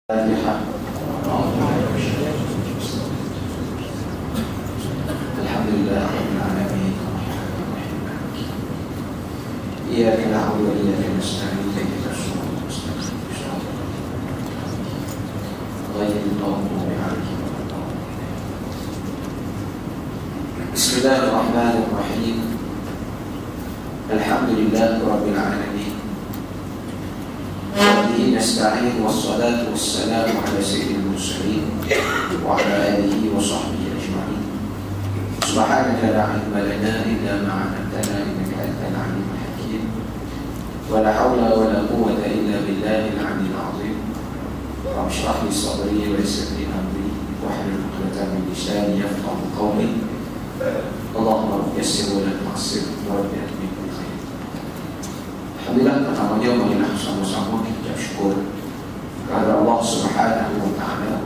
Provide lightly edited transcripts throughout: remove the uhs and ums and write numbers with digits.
الفاتحة. الحمد لله رب العالمين إياك نعبد وإياك نستعين اهدنا الصراط المستقيم غير المغضوب عليهم ولا الضالين. بسم الله الرحمن الرحيم. الحمد لله رب العالمين وبه نستعين والصلاة والسلام على سيد المرسلين وعلى آله وصحبه أجمعين. سبحانك لا علم لنا إلا ما علمتنا إنك أنت العليم الحكيم ولا حول ولا قوة إلا بالله العلي العظيم. رب اشرح لي صدري ويسر لي أمري واحلل عقدة من لساني يفقهوا قولي. اللهم رب يسر ولا تعسر ورب أتمم بالخير. Alhamdulillah, pertamanya marilah sama-sama kita syukur kepada Allah Subhanahu wa Ta'ala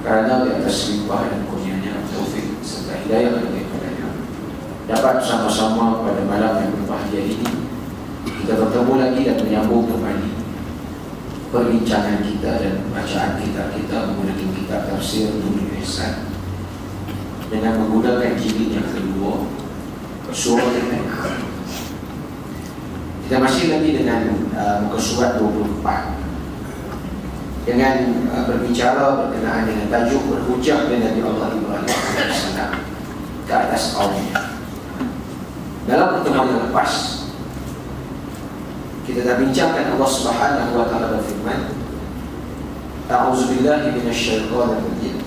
kerana di atas limpah dan kurnianya taufik serta hidayah daripadanya dapat sama-sama pada malam yang berbahagia ini kita bertemu lagi dan menyambung kembali perbincangan kita dan bacaan kita menggunakan kitab tafsir Nurul Ihsan dengan menggunakan jilid yang kedua surah Al-An'am. Kita masih lagi dengan muka surat 24 dengan berbicara berkenaan dengan tajuk berhujah dengan Nabi Allah Ibrahim AS ke atas kaumnya. Dalam pertemuan yang lepas kita dah bincangkan Allah Subhanahu wa Ta'ala berfirman, A'udzubillahi minasyaitonir rajim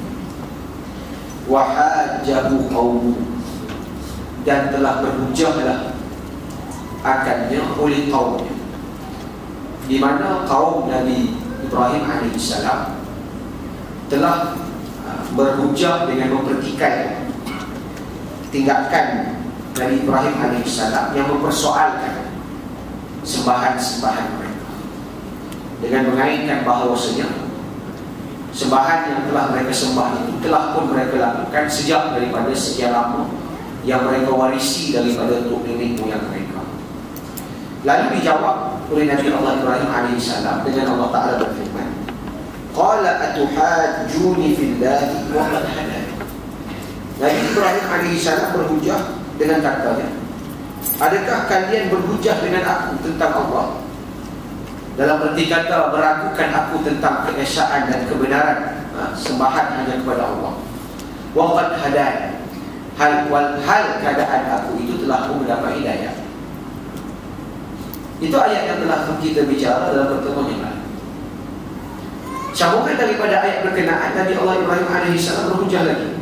wa hajjahu qaumuhu, dan telah berhujahlah akannya oleh kaumnya, di mana kaum Nabi Ibrahim AS telah berhujah dengan mempertikai tindakan Nabi Ibrahim AS yang mempersoalkan sembahan-sembahan mereka dengan mengaitkan bahawasanya sembahan yang telah mereka sembah itu telah pun mereka lakukan sejak daripada sekian lama yang mereka warisi daripada tok nenek moyang mereka. Lalu dijawab oleh Nabi Allah Ibrahim AS dengan Allah Ta'ala berfirman, Qala atuhajjuni fillahi wa qad hadani. Nabi Ibrahim AS berhujah dengan katanya, adakah kalian berhujah dengan aku tentang Allah, dalam erti kata meragukan aku tentang keesaan dan kebenaran sembahan hanya kepada Allah. Wa qad hadani, hal keadaan aku itu telah mendapat hidayah. Itu ayat yang telah kita bicara dalam pertemuan yang lalu. Sambungan daripada ayat berkenaan, Nabi Allah Ibrahim AS berhujah lagi.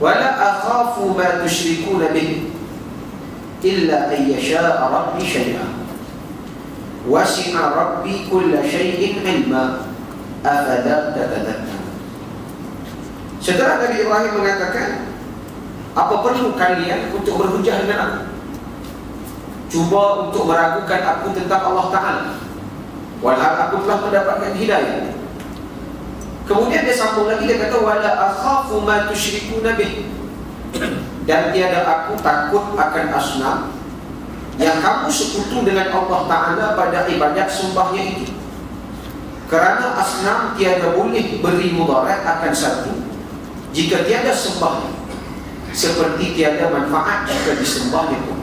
Wala akhafu ma tusyrikuna bih illa an yasha'a rabbi syai'an wasi'a rabbi kulla syai'in ilma afala tatadhakkarun. Setelah Nabi Ibrahim mengatakan, apa perlu kalian untuk berhujah dengan aku, cuba untuk meragukan aku tentang Allah Ta'ala, walhal aku telah mendapatkan hidayah. Kemudian dia sambung lagi, dia kata wala akhafu ma tusyrikuna bih, dan tiada aku takut akan asnam yang kamu sekutu dengan Allah Ta'ala pada ibadat sembahnya itu, kerana asnam tiada boleh beri mudarat akan satu jika tiada sembahnya, seperti tiada manfaat jika disembahnya pun.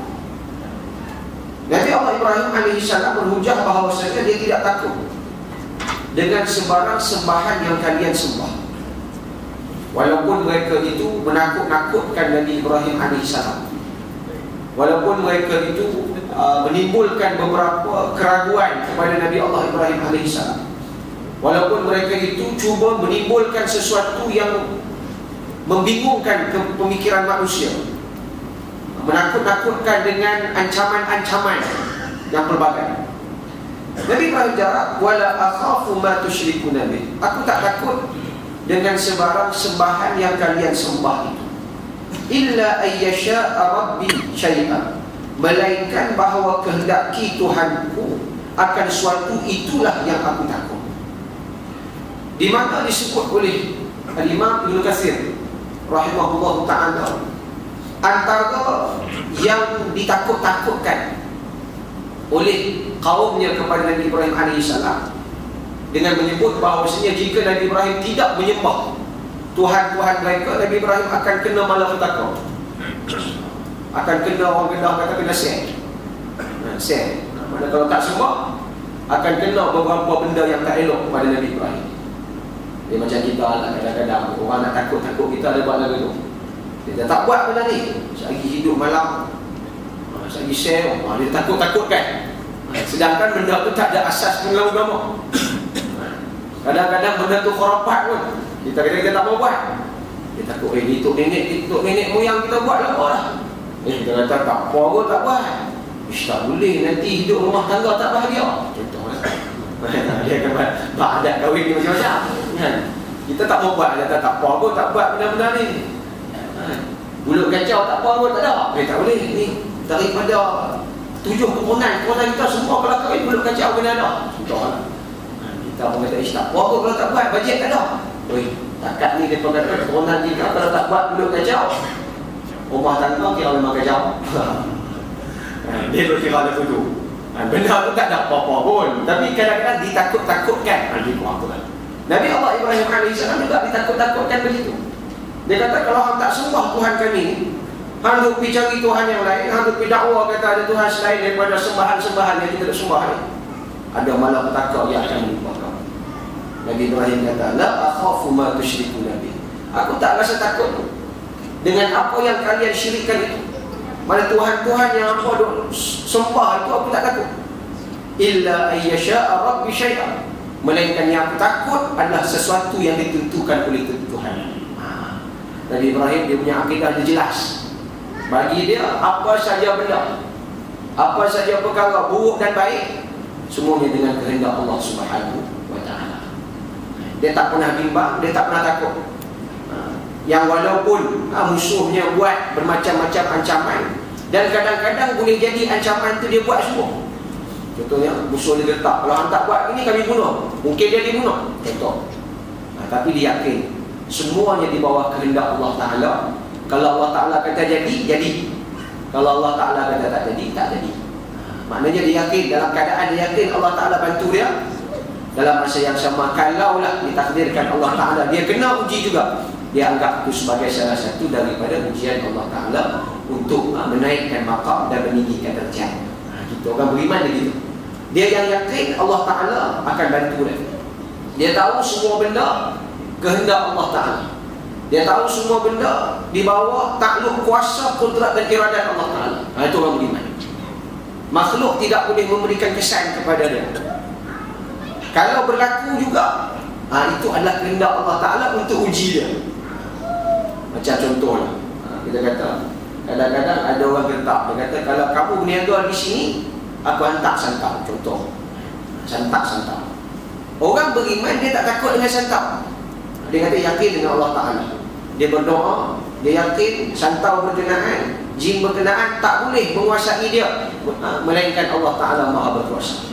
Nabi Allah Ibrahim AS berhujah bahawasanya dia tidak takut dengan sembarang sembahan yang kalian sembah, walaupun mereka itu menakut-nakutkan Nabi Ibrahim AS, walaupun mereka itu menimbulkan beberapa keraguan kepada Nabi Allah Ibrahim AS, walaupun mereka itu cuba menimbulkan sesuatu yang membingungkan pemikiran manusia, menakut-nakutkan dengan ancaman-ancaman yang pelbagai. Nabi Ibrahim jawab, wala akhafu ma tusyrikuna bih, aku tak takut dengan sebarang sembahan yang kalian sembah itu, illa ayyasha'a rabbi syai'an, melainkan bahawa kehendaki Tuhanku akan suatu itulah yang aku takut. Di mana disebut oleh Al-Imam Ibn Katsir rahimahullah ta'ala, antara yang ditakut-takutkan oleh kaumnya kepada Nabi Ibrahim AS dengan menyebut bahawasanya jika Nabi Ibrahim tidak menyembah Tuhan-Tuhan mereka, Nabi Ibrahim akan kena malapetaka, akan kena, orang Kedah kata kena sen. Mana kalau tak sembah, akan kena beberapa benda yang tak elok kepada Nabi Ibrahim. Dia macam kita lah, kadang-kadang orang nak takut-takut kita ada buat lagu tu. Dia tak buat benda ni, selagi hidup malam, selagi share, dia takut-takutkan. Sedangkan benda tu tak ada asas dalam agama. Kadang-kadang benda tu khurafat pun, kita kata kita tak mau buat. Dia takut, ni tok nenek moyang kita buat lah, lah. Kita kata tak apa pun tak buat. Tak boleh, nanti hidup rumah tangga tak bahagia. Contohnya dia akan buat adat kahwin ni macam-macam kan? Kita tak mau buat, dia kata tak apa pun tak buat benda-benda ni. Mulut kacau tak apa pun tak ada. Tak boleh, ni daripada 7 keturunan kita semua kalau kahwin mulut kacau kena ada. Contohnya kita pun kata tak apa pun kalau tak buat, bajet tak ada. Takat ni dia kata keturunan kita kalau tak buat mulut kacau, rumah tangga kira memang kacau. Dia kira ada tu. Benda tu tak ada apa-apa pun, tapi kadang-kadang ditakut-takutkan. Nabi Allah Ibrahim AS juga ditakut-takutkan begitu. Dia kata kalau hang tak sembah Tuhan kami, hang duk pergi cari Tuhan yang lain, hang duk pergi dakwa kata ada Tuhan selain daripada sembahan-sembahan yang kita nak sembah ni, ada malapetaka yang akan menimpa kau. Nabi Ibrahim kata, la akhafu ma tusyriku nabi. Aku tak rasa takut dengan apa yang kalian syirikkan itu. Mana Tuhan-Tuhan yang apa duk sembah itu aku tak takut. Illa ayyasha'a rabbi syai'an. Melainkan yang aku takut adalah sesuatu yang ditentukan oleh Tuhan. Nabi Ibrahim dia punya akidah dia jelas. Bagi dia apa saja benda, apa saja perkara buruk dan baik, semuanya dengan kehendak Allah Subhanahu wa taala. Dia tak pernah bimbang, dia tak pernah takut. Yang walaupun musuhnya buat bermacam-macam ancaman, dan kadang-kadang boleh jadi ancaman tu dia buat semua. Contohnya musuh dia letak, kalau hang tak buat ini kami bunuh, mungkin dia dibunuh, contoh. Tapi dia yakin semuanya di bawah kehendak Allah Ta'ala. Kalau Allah Ta'ala kata jadi, jadi. Kalau Allah Ta'ala kata tak jadi, tak jadi. Maknanya dia yakin, dalam keadaan dia yakin Allah Ta'ala bantu dia. Dalam masa yang sama, kalaulah ditakdirkan Allah Ta'ala dia kena uji juga, dia anggap itu sebagai salah satu daripada ujian Allah Ta'ala untuk menaikkan maqam dan meninggikan derajat. Kita orang beriman begitu. Dia yang yakin Allah Ta'ala akan bantu dia. Dia tahu semua benda kehendak Allah Ta'ala. Dia tahu semua benda di bawah takluk kuasa, kudrat dan iradat Allah Ta'ala. Itu orang beriman. Makhluk tidak boleh memberikan kesan kepada dia. Kalau berlaku juga, itu adalah kehendak Allah Ta'ala untuk uji dia. Macam contohlah, kita kata kadang-kadang ada orang gentak, dia kata kalau kamu berniaga di sini, aku hantar santap. Contoh, santap. Orang beriman dia tak takut dengan santap. Dia kata yakin dengan Allah Ta'ala. Dia berdoa, dia yakin santau berkenaan, jin berkenaan tak boleh menguasai dia, melainkan Allah Ta'ala Maha berkuasa.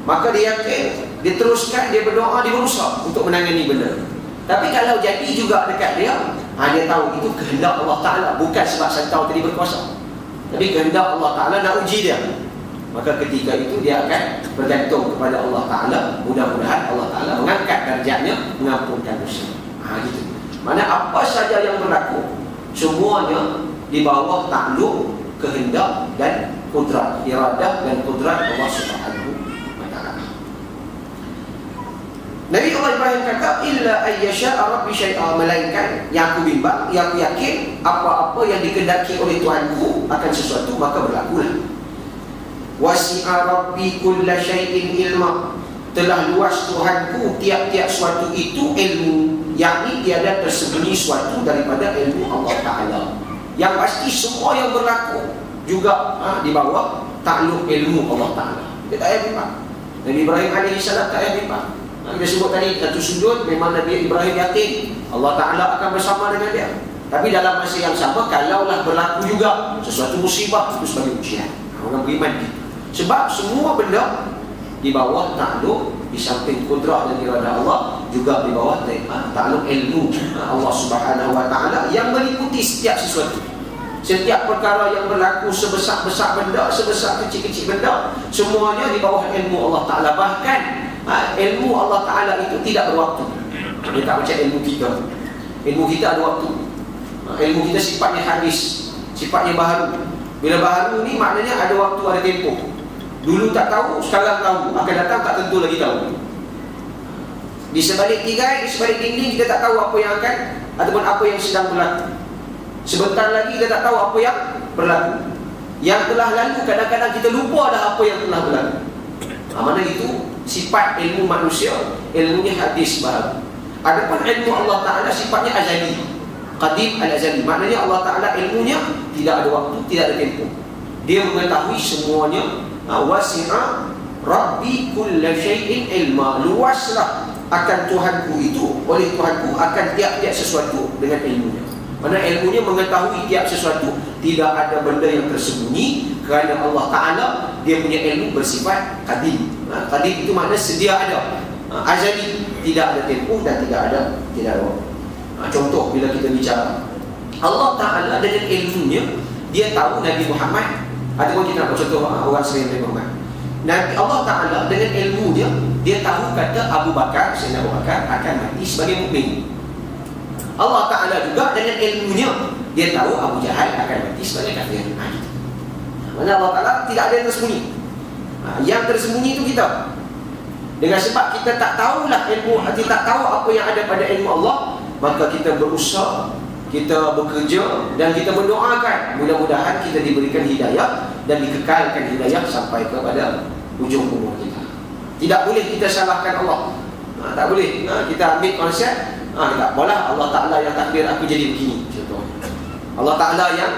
Maka dia yakin, dia teruskan, dia berdoa, dia berusaha untuk menangani benda. Tapi kalau jadi juga dekat dia, dia tahu itu kehendak Allah Ta'ala, bukan sebab santau tadi berkuasa, tapi kehendak Allah Ta'ala nak uji dia. Maka ketika itu dia akan bergantung kepada Allah Ta'ala. Mudah-mudahan Allah Ta'ala mengangkat darjatnya, mengampunkan dosa. Gitu. Mana apa saja yang berlaku, semuanya di bawah takluk kehendak dan kudrat, iradah dan kudrat Allah Subhanahu wa ta'ala. Nabi Allah Ibrahim kata, illa ayyasha'a rabbi syai'an, melainkan yang aku bimbang, yang aku yakin apa-apa yang dikehendaki oleh Tuhanku akan sesuatu, maka berlakulah. Wasi'a rabbi kulla syai'in ilma, telah luas Tuhanku tiap-tiap suatu itu ilmu, yakni tiada tersembunyi suatu daripada ilmu Allah Ta'ala. Yang pasti semua yang berlaku juga di bawah takluk ilmu Allah Ta'ala. Dia tak payah bimbang. Nabi Ibrahim AS tak payah bimbang. Kita sebut tadi satu sudut, memang Nabi Ibrahim yakin Allah Ta'ala akan bersama dengan dia. Tapi dalam masa yang sama, kalaulah berlaku juga sesuatu musibah, itu sebagai ujian. Orang beriman gitu. Sebab semua benda di bawah takluk, di samping kudrah dan iradah Allah, juga di bawah takluk ilmu Allah Subhanahu wa ta'ala yang meliputi setiap sesuatu. Setiap perkara yang berlaku, sebesar-besar benda, sebesar kecil-kecil benda, semuanya di bawah ilmu Allah Ta'ala. Bahkan Ilmu Allah Ta'ala itu tidak berwaktu. Dia tak macam ilmu kita. Ilmu kita ada waktu. Ilmu kita sifatnya hadis, sifatnya baharu. Bila baharu ni maknanya ada waktu, ada tempoh. Dulu tak tahu, sekarang tahu. Akan datang tak tentu lagi tahu. Di sebalik tirai, di sebalik dinding, kita tak tahu apa yang akan ataupun apa yang sedang berlaku. Sebentar lagi kita tak tahu apa yang berlaku. Yang telah lalu kadang-kadang kita lupa dah apa yang telah berlaku. Mana itu sifat ilmu manusia, ilmunya hadis baharu. Adapun ilmu Allah Ta'ala sifatnya azali, qadim al-azali. Maknanya Allah Ta'ala ilmunya tidak ada waktu, tidak ada tempoh. Dia mengetahui semuanya. Wasi'a Rabbi kulla syai'in ilma. Luaslah akan Tuhanku itu, oleh Tuhanku akan tiap-tiap sesuatu dengan ilmunya. Mana ilmunya mengetahui tiap sesuatu, tidak ada benda yang tersembunyi, kerana Allah Ta'ala dia punya ilmu bersifat qadim. Qadim itu makna sedia ada, azali, tidak ada tempoh dan tidak ada waktu. Contoh bila kita bicara Allah Ta'ala dengan ilmunya, dia tahu Nabi Muhammad, ataupun kita nak contoh orang selain Nabi Muhammad. Nabi Allah Ta'ala dengan ilmunya, dia tahu kata Abu Bakar, Sayyidina Abu Bakar akan mati sebagai mukmin. Allah Ta'ala juga dengan ilmunya, dia tahu Abu Jahal akan mati sebagai kafir. Mana Allah Ta'ala tidak ada yang tersembunyi. Yang tersembunyi itu kita. Dengan sebab kita tak tahulah ilmu, kita tak tahu apa yang ada pada ilmu Allah, maka kita berusaha, kita bekerja dan kita mendoakan mudah-mudahan kita diberikan hidayah dan dikekalkan hidayah sampai kepada ujung umur kita. Tidak boleh kita salahkan Allah. Tak boleh. Kita ambil konsep tak apalah, Allah Ta'ala yang takdir aku jadi begini. Contoh, Allah Ta'ala yang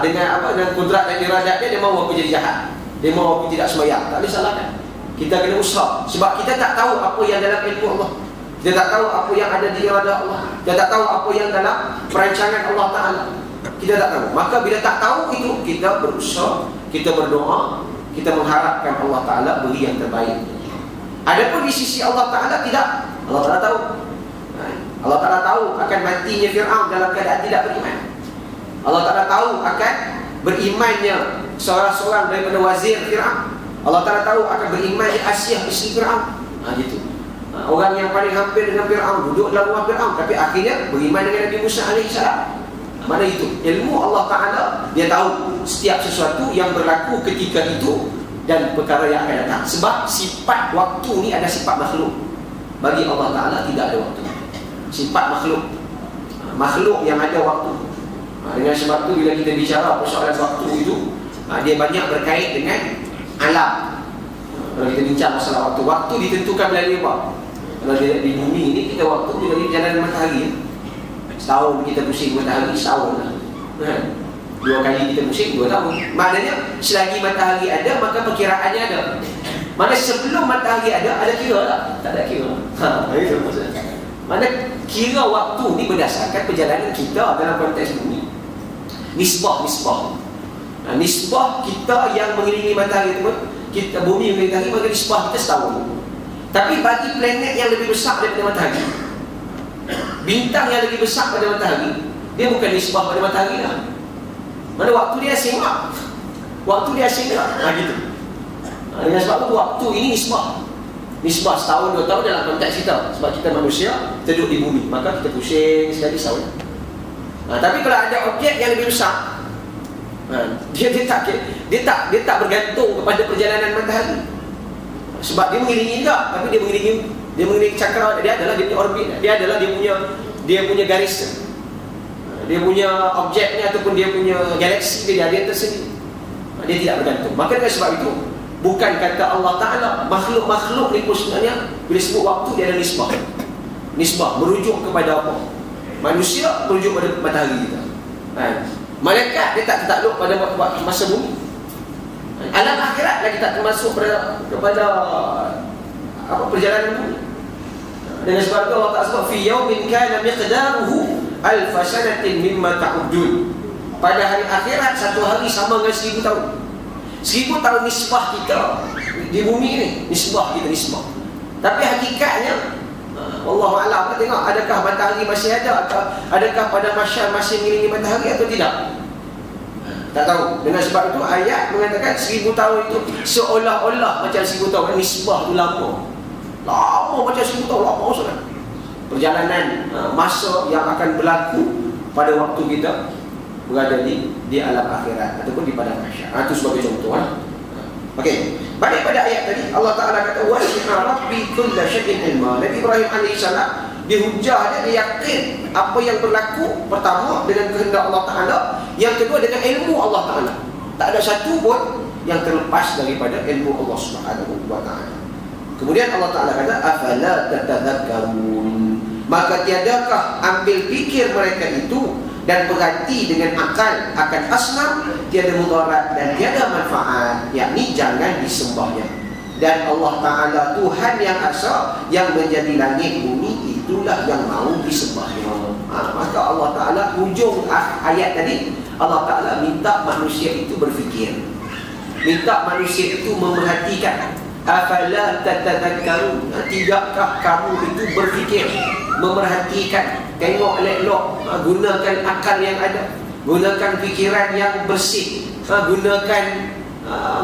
dengan kudrat dan iradat dia mahu aku jadi jahat, dia mahu aku tidak sembahyang. Tak boleh salahkan. Kita kena usaha. Sebab kita tak tahu apa yang dalam ilmu Allah. Dia tak tahu apa yang ada di iradat Allah. Dia tak tahu apa yang dalam perancangan Allah Ta'ala. Kita tak tahu. Maka bila tak tahu itu, kita berusaha, kita berdoa, kita mengharapkan Allah Ta'ala beri yang terbaik. Adapun di sisi Allah Ta'ala tidak. Allah Ta'ala tahu. Allah Ta'ala tahu akan matinya Fir'aun dalam keadaan tidak beriman. Allah Ta'ala tahu akan berimannya seorang-seorang daripada wazir Fir'aun. Allah Ta'ala tahu akan berimannya Asyah isteri Fir'aun. Gitu. Orang yang paling hampir dengan Fir'aun, duduk dalam rumah Fir'aun, tapi akhirnya beriman dengan Nabi Musa AS. Mana itu? Ilmu Allah Ta'ala, dia tahu setiap sesuatu yang berlaku ketika itu dan perkara yang akan datang. Sebab sifat waktu ni ada sifat makhluk. Bagi Allah Ta'ala tidak ada waktu. Sifat makhluk, makhluk yang ada waktu. Dengan sebab tu bila kita bicara persoalan waktu itu, dia banyak berkait dengan alam. Kalau kita bincang masalah waktu, waktu ditentukan melalui apa? Kalau di bumi ini kita waktu melalui perjalanan matahari. Setahun kita pusing matahari, setahun lah. 2 kali kita pusing, 2 tahun. Maknanya selagi matahari ada, maka perkiraannya ada. Mana sebelum matahari ada kira tak? Tak ada kira. Itu maksudnya. Mana kira waktu ni berdasarkan perjalanan kita dalam konteks bumi. Nisbah. Nisbah kita yang mengelilingi matahari itu, kita bumi mengelilingi matahari, maka nisbah kita setahun. Tapi bagi planet yang lebih besar daripada matahari, bintang yang lebih besar pada matahari, dia bukan nisbah pada matahari lah. Mana waktu dia asing lah. Waktu dia asing lah. Gitu. Dengan sebab itu waktu ini nisbah setahun 2 tahun dalam konteks kita. Sebab kita manusia, kita duduk di bumi, maka kita pusing sekali setahun. Tapi kalau ada objek yang lebih besar, dia tak bergantung kepada perjalanan matahari. Sebab dia mengelilingi juga, tapi dia mengelilingi cakra dia adalah dia punya orbit, dia adalah dia punya garis, dia punya objeknya ataupun dia punya galaksi dia tersendiri. Dia tidak bergantung. Maka dengan sebab itu, bukan kata Allah Ta'ala, makhluk-makhluk ni pun sebenarnya bila sebut waktu dia ada nisbah merujuk kepada apa? Manusia merujuk pada matahari kita. Malaikat dia tak tertakluk pada masa bumi. Alam akhirat lagi tak termasuk kepada perjalanan bumi. Dengan sebab itu Allah Ta'ala sebut fi yaumin kana miqdaruhu alf sanatin mimma ta'udun. Pada hari akhirat satu hari sama dengan 1000 tahun. 1000 tahun nisbah kita di bumi ni, nisbah. Tapi hakikatnya Wallahu a'lam, kita tengok adakah matahari masih ada, adakah pada masyarakat masih mengelilingi matahari atau tidak. Tak tahu. Dengan sebab itu ayat mengatakan 1000 tahun itu seolah-olah macam 1000 tahun. Nisbah tu lama. Lama macam 1000 tahun, lama sangat. Perjalanan masa yang akan berlaku pada waktu kita berada di alam akhirat ataupun di padang mahsyar. Itu sebagai contoh. Okey. Balik pada ayat tadi, Allah Taala kata wasi'a rabbi kulla syai'in ilma. Nabi Ibrahim alaihissalam dia hujah, dia yakin apa yang berlaku pertama dengan kehendak Allah Taala, yang kedua dengan ilmu Allah Taala. Tak ada satu pun yang terlepas daripada ilmu Allah Subhanahu wa taala. Kemudian Allah Taala kata afala tatadzakkarun. Maka tiadakah ambil fikir mereka itu dan berhati dengan akal akan asnam, tiada mudarat dan tiada manfaat, yakni jangan disembahnya. Dan Allah Ta'ala Tuhan yang asa, yang menjadi langit bumi, itulah yang mau disembahnya. Maka Allah Ta'ala hujung ayat tadi, Allah Ta'ala minta manusia itu berfikir, minta manusia itu memerhatikan. Afala tatadzakkarun, tidakkah kamu itu berfikir, memerhatikan, tengok elok-elok, gunakan akal yang ada, gunakan fikiran yang bersih, gunakan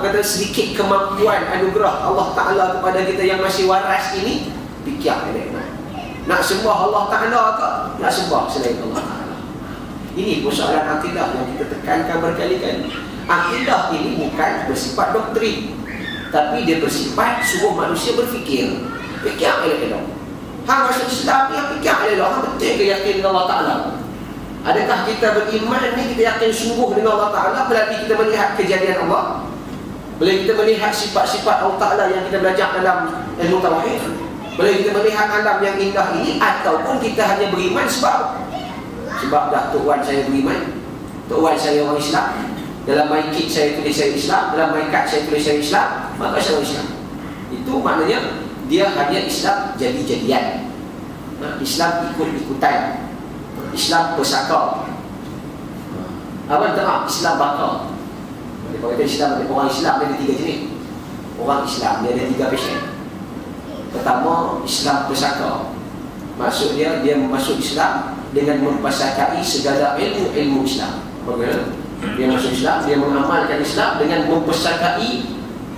kata sedikit kemampuan anugerah Allah Ta'ala kepada kita yang masih waras ini. Fikir elok-elok. Nak sembah Allah Ta'ala ke? Nak sembah selain Allah Ta'ala? Ini persoalan akidah yang kita tekankan berkali-kali. Akidah ini bukan bersifat doktrin, tapi dia bersifat suruh manusia berfikir. Fikir elok-elok. Hang masuk Islam ni, fikir elok-elok. Hang betul ke yakin dengan Allah Ta'ala? Adakah kita beriman ni, kita yakin sungguh dengan Allah Ta'ala melalui kita melihat kejadian Allah, melalui kita melihat sifat-sifat Allah Ta'ala yang kita belajar dalam ilmu tauhid, melalui kita melihat alam yang indah ini, ataupun kita hanya beriman sebab dah Tok Wan saya beriman, Tok Wan saya orang Islam, dalam my kit saya tulis saya Islam, dalam my card saya tulis saya Islam, maka saya orang Islam. Itu maknanya dia hanya Islam jadi-jadian, Islam ikut-ikutan, Islam bersakar. Abang tak Islam bakar. Dia kata Islam, orang Islam dia ada 3 jenis. Orang Islam dia ada 3 passion. Pertama, Islam bersakar. Maksud dia masuk Islam dengan mempersakai segala ilmu Islam. Bagaimana? Dia masuk Islam, dia mengamalkan Islam dengan mempersakai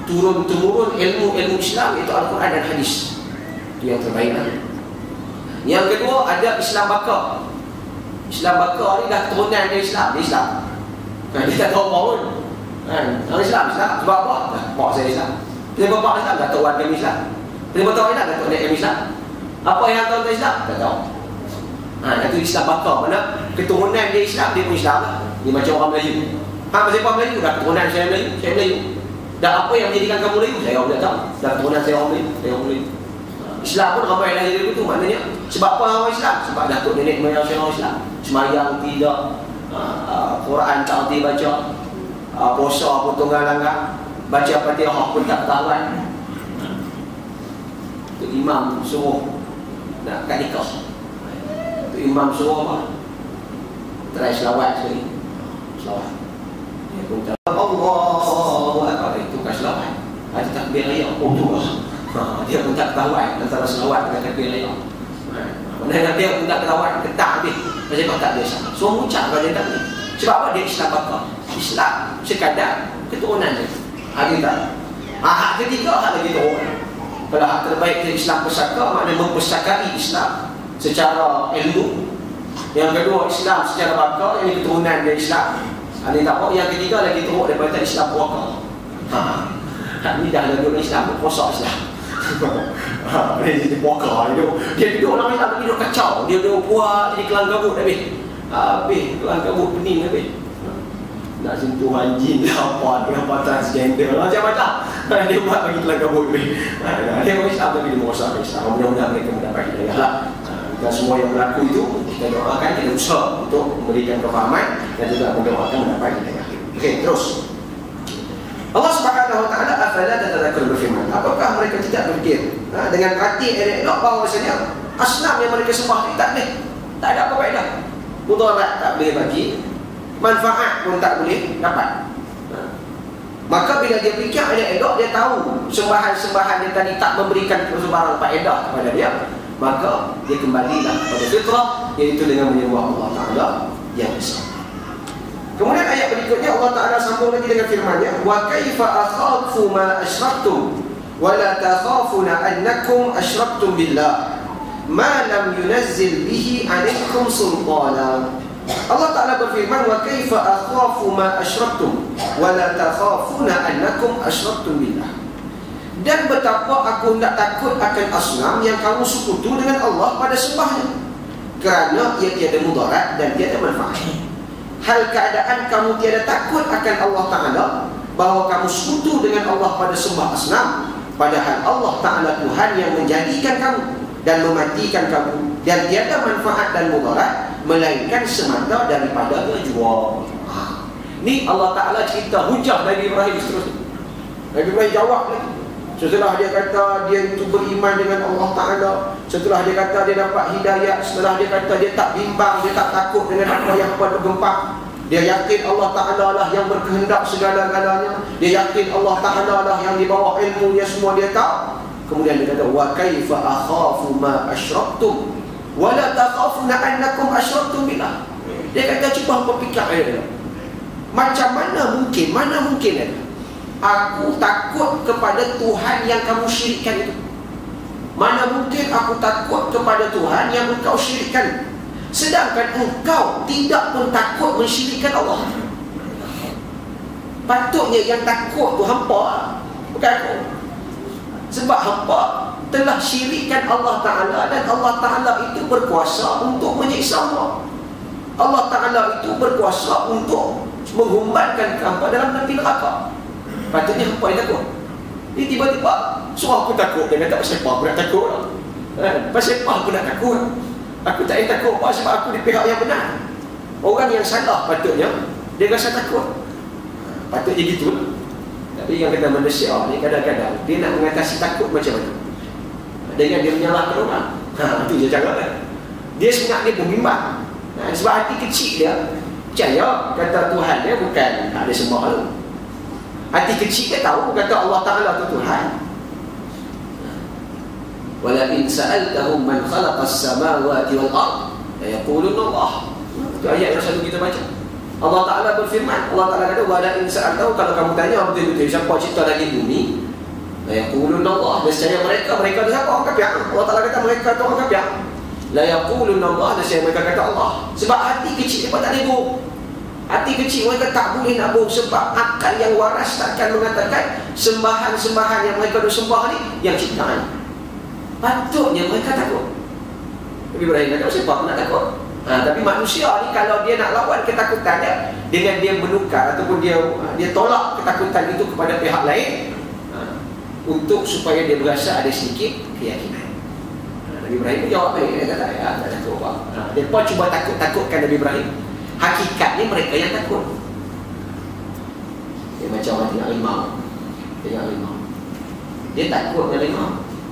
turun-temurun ilmu Islam, iaitu Al-Quran dan Hadis. Itu yang terbaik. Yang kedua, ada Islam bakar. Islam bakar ni dah keturunan dari Islam. Dia Islam, dia tak tahu apa pun. Orang Islam sebab apa? Bapak saya Islam. Dia bapak Islam, tak tahu warga Islam. Dia bapak Islam, tak tahu dia Islam. Apa yang tahu tentang Islam? Tak tahu. Itu Islam bakar. Mana keturunan dia Islam, dia pun Islam. Dia macam orang Melayu. Siapa Melayu? Dah keturunan saya Melayu. Dah apa yang menjadikan kamu Melayu? Saya orang tak tahu. Dah keturunan saya orang Melayu. Islam pun ramai lahir itu. Maknanya sebab apa orang Islam? Sebab datuk nenek moyang saya orang Islam. Semayang tidak, Quran tak erti baca, puasa pun tunggal langgar, baca Fatihah pun tak ketahuan. Tu imam suruh nak kat nikah, tu imam suruh apa? Try selawat sekali. Selawat. Dia pun tak Allahu Akbar, itu kan selawat. Ada takbir raya. Oh tu lah. Dia pun tak ketahuan antara selawat dengan takbir raya. Mana dia pun tak ketahuan, ketak habis. Macam tak biasa. Semua ucap kalau dia tak boleh. Sebab apa? Dia Islam bakar. Islam sekadar keturunan dia. Dia tak. Hak ketiga hak lagi turun. Kalau hak terbaik dia Islam persaka, maknanya mempersakai Islam secara ilmu. Yang kedua Islam secara bakar, yang keturunan dia Islam. Dia tak apa. Yang ketiga lagi turun daripada Islam puaka. Ini dah lagu Islam, puasa Islam. Dia jadi puaka. Dia duduk orang Islam, dia duduk kacau. Dia duduk puak, jadi kelang kabut habis. Kelang kabut pening habis. Nak sentuh anjing apa, dia transgender macam-macam. Dia buat bagi kelang kabut habis. Dia orang Islam tapi dia merosakkan Islam. Mudah-mudahan mereka mendapat hidayah lah. Dan semua yang berlaku itu kita doakan, kita usaha untuk memberikan kefahaman dan juga mendoakan mendapat hidayah. Okey, terus. Allah Subhanahu wa taala afala tatadzakkarun berfirman, apakah mereka tidak berfikir dengan hati elok bahawasanya asnam yang mereka sembah tak ada apa faedah, mudarat tak boleh bagi, manfaat pun tak boleh dapat. Maka bila dia fikir elok, dia tahu sembahan-sembahan yang tadi tak memberikan sebarang faedah kepada dia, maka dia kembalilah kepada fitrah, iaitu dengan menyembah Allah Taala yang besar. Kemudian ayat berikutnya Allah Ta'ala sambung lagi dengan firman-Nya, wa kaifa akhafu ma asyraktum wala takhafuna annakum asyraktum billah ma lam yunazzil bihi 'alaikum sultana. Allah Ta'ala berfirman, wa kaifa akhafu ma asyraktum wala takhafuna annakum asyraktum billah. Dan betapa aku nak takut akan asnam yang kamu sekutu dengan Allah pada sembahnya, kerana ia tiada mudarat dan tiada manfaat. Hal keadaan kamu tiada takut akan Allah Ta'ala, bahawa kamu sekutu dengan Allah pada sembah asnam, padahal Allah Ta'ala Tuhan yang menjadikan kamu dan mematikan kamu, dan tiada manfaat dan mudarat melainkan semata daripada jua. Ni Allah Ta'ala cerita hujah Nabi Ibrahim seterusnya. Nabi Ibrahim jawab lagi. Setelah dia kata dia itu beriman dengan Allah Ta'ala, setelah dia kata dia dapat hidayah, setelah dia kata dia tak bimbang, dia tak takut dengan apa yang bergempak, dia yakin Allah Ta'ala lah yang berkehendak segala-galanya, dia yakin Allah Ta'ala lah yang di bawah ilmunya semua dia tahu. Kemudian dia kata, wa kaifa akhafu ma asyraktum wa la takhafuna annakum asyraktum billah. Dia kata, cuba hangpa fikir, macam mana mungkin aku takut kepada Tuhan yang kamu syirikkan itu. Mana mungkin aku takut kepada Tuhan yang engkau syirikkan, sedangkan engkau tidak pun takut mensyirikkan Allah. Patutnya yang takut tu hampa, bukan aku. Sebab hampa telah syirikkan Allah Ta'ala, dan Allah Ta'ala itu berkuasa untuk menyiksa hampa. Allah Ta'ala itu berkuasa untuk menghumbankan hampa dalam neraka. Patutnya hampa yang takut. Dia tiba-tiba suruh aku takut. Dia kata, pasal apa aku nak takut? Pasal apa aku nak takut? Aku tak payah takut apa, sebab aku di pihak yang benar. Orang yang salah patutnya dia rasa takut. Patutnya gitu lah. Tapi yang kata manusia ni kadang-kadang dia nak mengatasi takut macam mana? Dengan dia menyalahkan orang. Itu je cara kan. Dia sebenarnya pembimbang. Sebab hati kecil dia percaya kata Tuhan dia bukan ada sembah tu. Hati kecil dia tahu kata Allah Ta'ala itu Tuhan. Wala in sa'altahum man khalaqas samawati wal ard la yaquluna Allah. Itu ayat yang selalu kita baca. Allah Ta'ala berfirman, Allah Ta'ala kata, wala in sa'altahum, kalau kamu tanya betul-betul siapa cipta langit bumi, la yaquluna Allah. Nescaya mereka itu siapa? Orang kafir. Allah Ta'ala kata mereka itu orang kafir. La yaquluna Allah, nescaya mereka kata Allah. Sebab hati kecil dia tak nego. Hati kecil mereka tak boleh nak bohong, sebab akal yang waras takkan mengatakan sembahan-sembahan yang mereka sembah ni yang ciptaan. Patutnya mereka takut. Tapi Ibrahim kata, siapa nak takut? Tapi manusia ni kalau dia nak lawan ketakutannya dengan dia menukar ataupun dia tolak ketakutan itu kepada pihak lain, untuk supaya dia berasa ada sedikit keyakinan. Nabi Ibrahim pun jawab dia kata, tak takut apa. Dia pun cuba takut-takutkan Nabi Ibrahim. Hakikatnya mereka yang takut. Dia macam orang tengok limau. Dia takut dengan limau,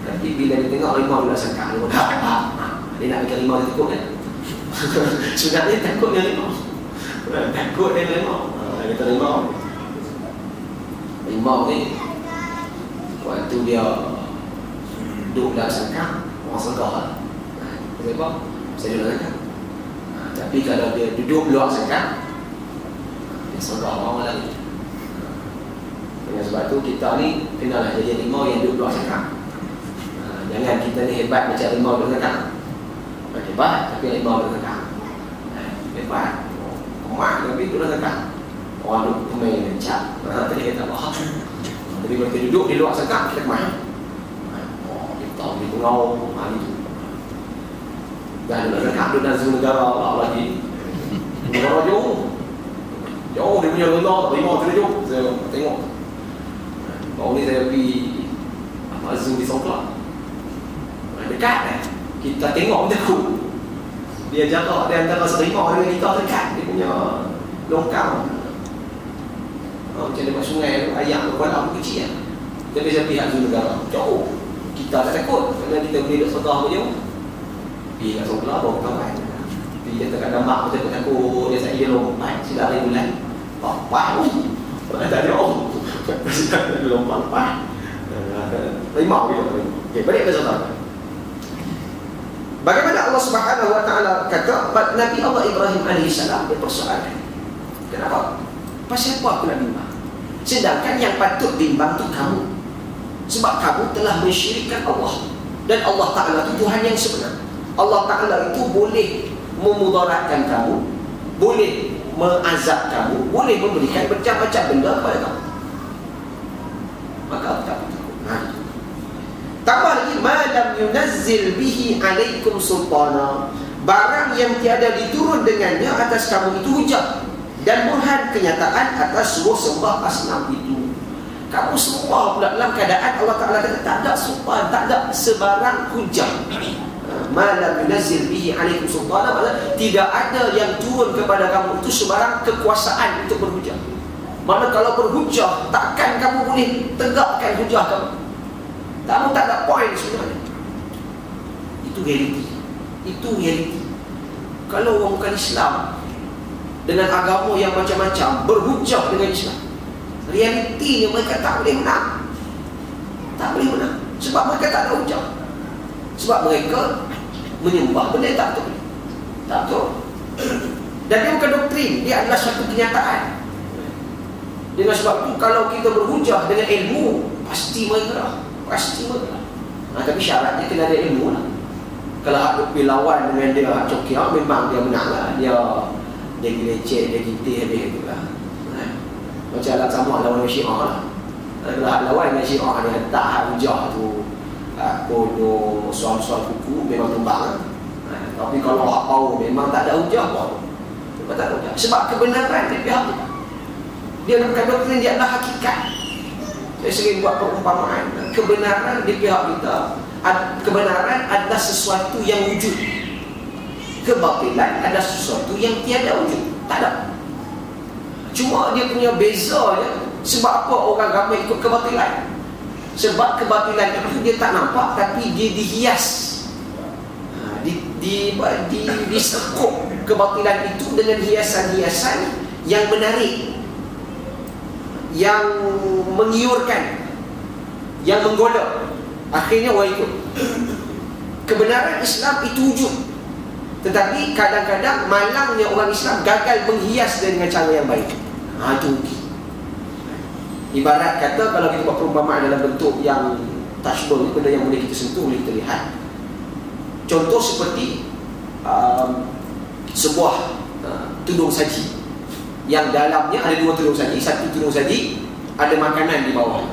tapi bila dia tengok limau dia nak sangka dia nak bikin limau dia takut kan. Sebenarnya takut dengan limau. Takut dengan limau. Dia kata limau ni waktu dia duduk dalam sangka, orang sangka lah. Sebab saya duduk dalam sangka. Tapi kalau dia duduk luar sangkar, dia sangka orang lagi. Dengan sebab tu kita ni kenalah jadi limau yang duduk luar sangkar. Jangan kita ni hebat macam limau duduk sangkar. Hebat tapi limau duduk sangkar. Hebat Mak tapi duduk sangkar. Orang duduk kemai lencak. Tadi kata Allah. Tapi kalau kita duduk di luar sangkar, kita kemai. Kita di pengau itu. Dan ada kandung dan sebuah negara Allah lagi. Negara jauh dia punya rendah, limau tu jauh. Saya tengok baru ni saya pergi Zoom di Songkla. Dekat kan, kita tengok dia takut. Dia jaga di antara serimau dengan kita dekat. Dia punya longkang macam dekat sungai, ayam kolam kecil kan. Kita bisa lihat Zoom negara jauh. Kita tak takut kerana kita boleh duduk sebelah jauh. Dia kat sebelah bawa kawan. Dia terkadang mak macam takut. Dia saya lompat sila hari bulan. Bapak tak ada orang. Sila lompat. Limau dia. Okay, balik ke soalan. Bagaimana Allah Subhanahu Wa Taala kata Nabi Allah Ibrahim alaihissalam dia persoalan. Kenapa? Pasal apa aku nak bimbang? Sedangkan yang patut bimbang tu kamu. Sebab kamu telah mensyirikkan Allah. Dan Allah Ta'ala itu Tuhan yang sebenar. Allah Ta'ala itu boleh memudaratkan kamu, boleh mengazab kamu, boleh memberikan macam-macam benda kepada kamu. Maka tak takut. Tambah lagi, ma lam yunazzil bihi alaikum sultana, barang yang tiada diturun dengannya atas kamu itu hujah dan burhan kenyataan atas suruh sembah asnam itu. Kamu semua pula dalam keadaan Allah Ta'ala kata tak ada sultan, tak ada sebarang hujah. Ma lam yunazzil bihi alaikum sultana, maksudnya tidak ada yang turun kepada kamu itu sebarang kekuasaan untuk berhujah. Mana kalau berhujah, takkan kamu boleh tegakkan hujah kamu. Kamu tak ada point sebenarnya. Itu realiti. Itu realiti. Kalau orang bukan Islam dengan agama yang macam-macam berhujah dengan Islam, realitinya mereka tak boleh menang. Tak boleh menang. Sebab mereka tak ada hujah. Sebab mereka menyembah benda yang tak betul. Tak betul. Dan dia bukan doktrin, dia adalah satu kenyataan. Dengan sebab itu kalau kita berhujah dengan ilmu, pasti mengerah. Pasti mengerah. Tapi syaratnya kena ada ilmu lah. Kalau hak pergi lawan dengan dia hak cokiah, memang dia menang lah. Dia leceh, dia gitih habis itu lah. Macam alat sama lawan dengan Syiah lah. Kalau hak lawan dengan Syiah, dia tak hak hujah tu bodoh, soal-soal kuku, memang tumbang. Tapi kalau hak power, memang tak ada hujah pun. Memang tak ada hujah. Sebab kebenaran di pihak kita. Dia bukan doktrin, dia adalah hakikat. Saya sering buat perumpamaan. Kebenaran di pihak kita, kebenaran adalah sesuatu yang wujud. Kebatilan adalah sesuatu yang tiada wujud. Tak ada. Cuma dia punya bezanya, sebab apa orang ramai ikut kebatilan? Sebab kebatilan itu dia tak nampak, tapi dia dihias. Disekuk kebatilan itu dengan hiasan-hiasan yang menarik, yang mengiurkan, yang menggoda. Akhirnya orang ikut. Kebenaran Islam itu wujud, tetapi kadang-kadang malangnya orang Islam gagal menghias dengan cara yang baik. Itu ibarat kata, kalau kita buat perumpamaan dalam bentuk yang touchable, benda yang boleh kita sentuh, boleh kita lihat. Contoh seperti sebuah tudung saji yang dalamnya ada dua tudung saji. Satu tudung saji ada makanan di bawah,